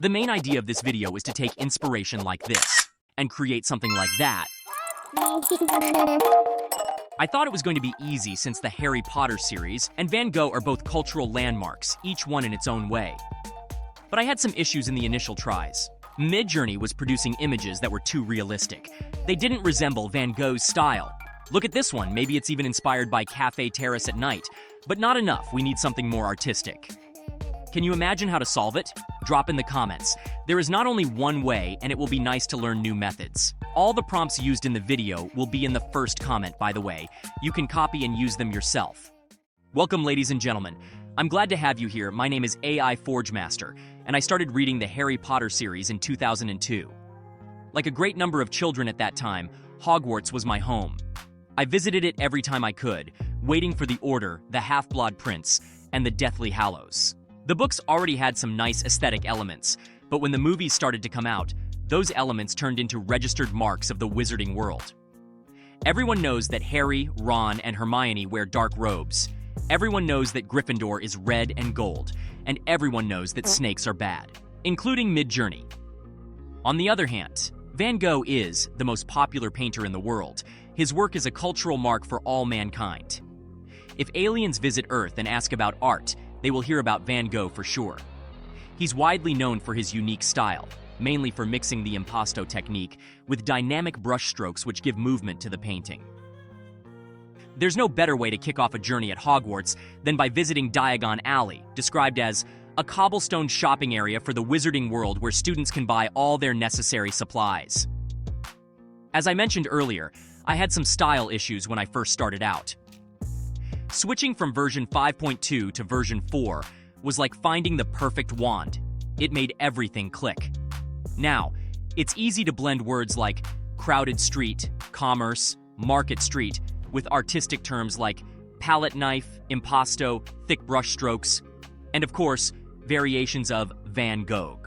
The main idea of this video is to take inspiration like this and create something like that. I thought it was going to be easy since the Harry Potter series and Van Gogh are both cultural landmarks, each one in its own way. But I had some issues in the initial tries. Midjourney was producing images that were too realistic. They didn't resemble Van Gogh's style. Look at this one, maybe it's even inspired by Cafe Terrace at night. But not enough, we need something more artistic. Can you imagine how to solve it? Drop in the comments. There is not only one way, and it will be nice to learn new methods. All the prompts used in the video will be in the first comment, by the way. You can copy and use them yourself. Welcome, ladies and gentlemen. I'm glad to have you here. My name is AI Forge Master, and I started reading the Harry Potter series in 2002. Like a great number of children at that time, Hogwarts was my home. I visited it every time I could, waiting for the Order, the Half-Blood Prince, and the Deathly Hallows. The books already had some nice aesthetic elements, but when the movies started to come out, those elements turned into registered marks of the wizarding world. Everyone knows that Harry, Ron, and Hermione wear dark robes. Everyone knows that Gryffindor is red and gold, and everyone knows that snakes are bad, including Midjourney. On the other hand, Van Gogh is the most popular painter in the world. His work is a cultural mark for all mankind. If aliens visit Earth and ask about art, they will hear about Van Gogh for sure. He's widely known for his unique style, mainly for mixing the impasto technique with dynamic brushstrokes which give movement to the painting. There's no better way to kick off a journey at Hogwarts than by visiting Diagon Alley, described as a cobblestone shopping area for the wizarding world where students can buy all their necessary supplies. As I mentioned earlier, I had some style issues when I first started out. Switching from version 5.2 to version 4 was like finding the perfect wand. It made everything click. Now, it's easy to blend words like crowded street, commerce, market street with artistic terms like palette knife, impasto, thick brush strokes, and of course, variations of Van Gogh.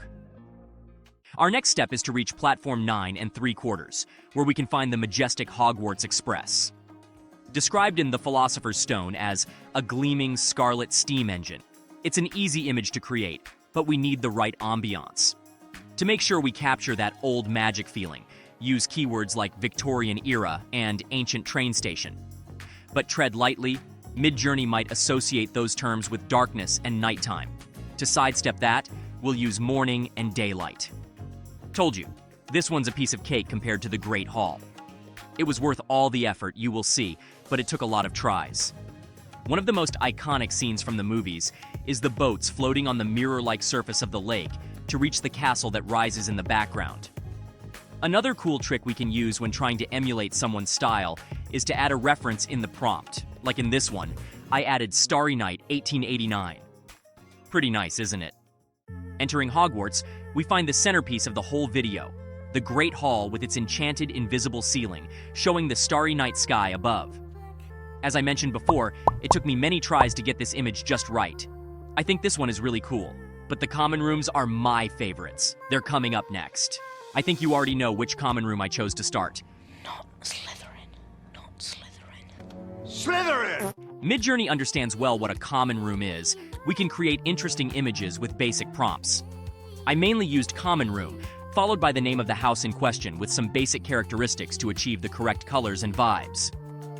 Our next step is to reach platform 9 3/4, where we can find the majestic Hogwarts Express. Described in The Philosopher's Stone as a gleaming scarlet steam engine, it's an easy image to create, but we need the right ambiance. To make sure we capture that old magic feeling, use keywords like Victorian era and ancient train station. But tread lightly, Midjourney might associate those terms with darkness and nighttime. To sidestep that, we'll use morning and daylight. Told you, this one's a piece of cake compared to the Great Hall. It was worth all the effort, you will see, but it took a lot of tries. One of the most iconic scenes from the movies is the boats floating on the mirror-like surface of the lake to reach the castle that rises in the background. Another cool trick we can use when trying to emulate someone's style is to add a reference in the prompt. Like in this one, I added Starry Night 1889. Pretty nice, isn't it? Entering Hogwarts, we find the centerpiece of the whole video, the Great Hall with its enchanted invisible ceiling, showing the starry night sky above. As I mentioned before, it took me many tries to get this image just right. I think this one is really cool, but the common rooms are my favorites. They're coming up next. I think you already know which common room I chose to start. Not Slytherin. Not Slytherin. Slytherin! Midjourney understands well what a common room is. We can create interesting images with basic prompts. I mainly used common room, followed by the name of the house in question with some basic characteristics to achieve the correct colors and vibes.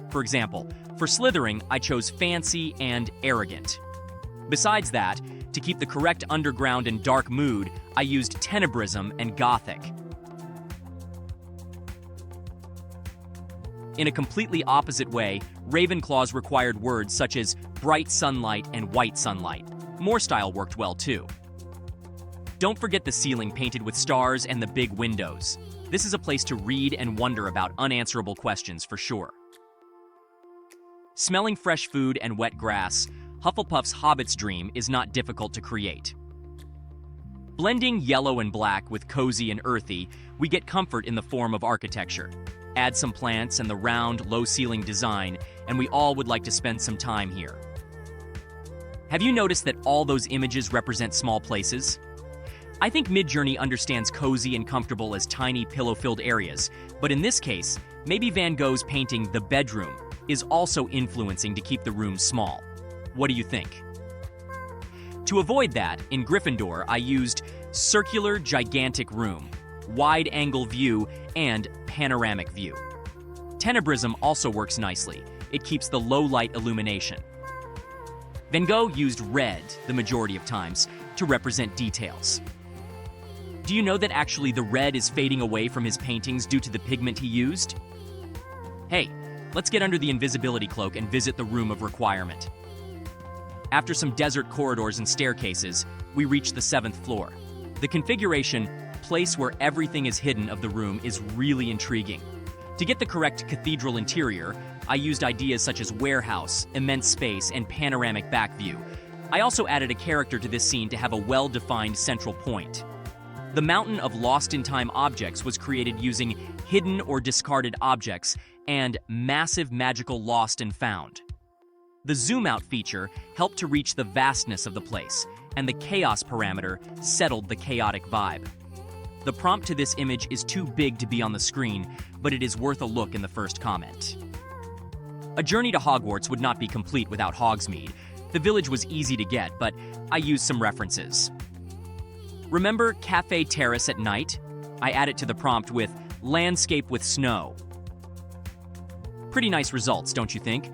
For example, for Slytherin, I chose fancy and arrogant. Besides that, to keep the correct underground and dark mood, I used tenebrism and gothic. In a completely opposite way, Ravenclaw's required words such as bright sunlight and white sunlight. More style worked well too. Don't forget the ceiling painted with stars and the big windows. This is a place to read and wonder about unanswerable questions for sure. Smelling fresh food and wet grass, Hufflepuff's Hobbit's dream is not difficult to create. Blending yellow and black with cozy and earthy, we get comfort in the form of architecture. Add some plants and the round, low-ceiling design, and we all would like to spend some time here. Have you noticed that all those images represent small places? I think Midjourney understands cozy and comfortable as tiny pillow-filled areas, but in this case, maybe Van Gogh's painting The Bedroom is also influencing to keep the room small. What do you think? To avoid that, in Gryffindor, I used circular, gigantic room, wide-angle view, and panoramic view. Tenebrism also works nicely. It keeps the low-light illumination. Van Gogh used red the majority of times to represent details. Do you know that actually the red is fading away from his paintings due to the pigment he used? Hey, let's get under the invisibility cloak and visit the room of requirement. After some desert corridors and staircases, we reach the 7th floor. The configuration, place where everything is hidden of the room, is really intriguing. To get the correct cathedral interior, I used ideas such as warehouse, immense space, and panoramic back view. I also added a character to this scene to have a well-defined central point. The mountain of lost-in-time objects was created using hidden or discarded objects and massive magical lost and found. The zoom-out feature helped to reach the vastness of the place, and the chaos parameter settled the chaotic vibe. The prompt to this image is too big to be on the screen, but it is worth a look in the first comment. A journey to Hogwarts would not be complete without Hogsmeade. The village was easy to get, but I used some references. Remember Cafe Terrace at night? I added to the prompt with landscape with snow. Pretty nice results, don't you think?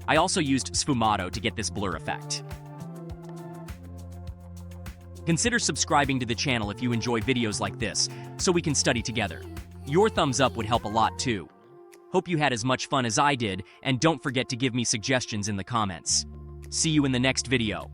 I also used sfumato to get this blur effect. Consider subscribing to the channel if you enjoy videos like this, so we can study together. Your thumbs up would help a lot too. Hope you had as much fun as I did, and don't forget to give me suggestions in the comments. See you in the next video.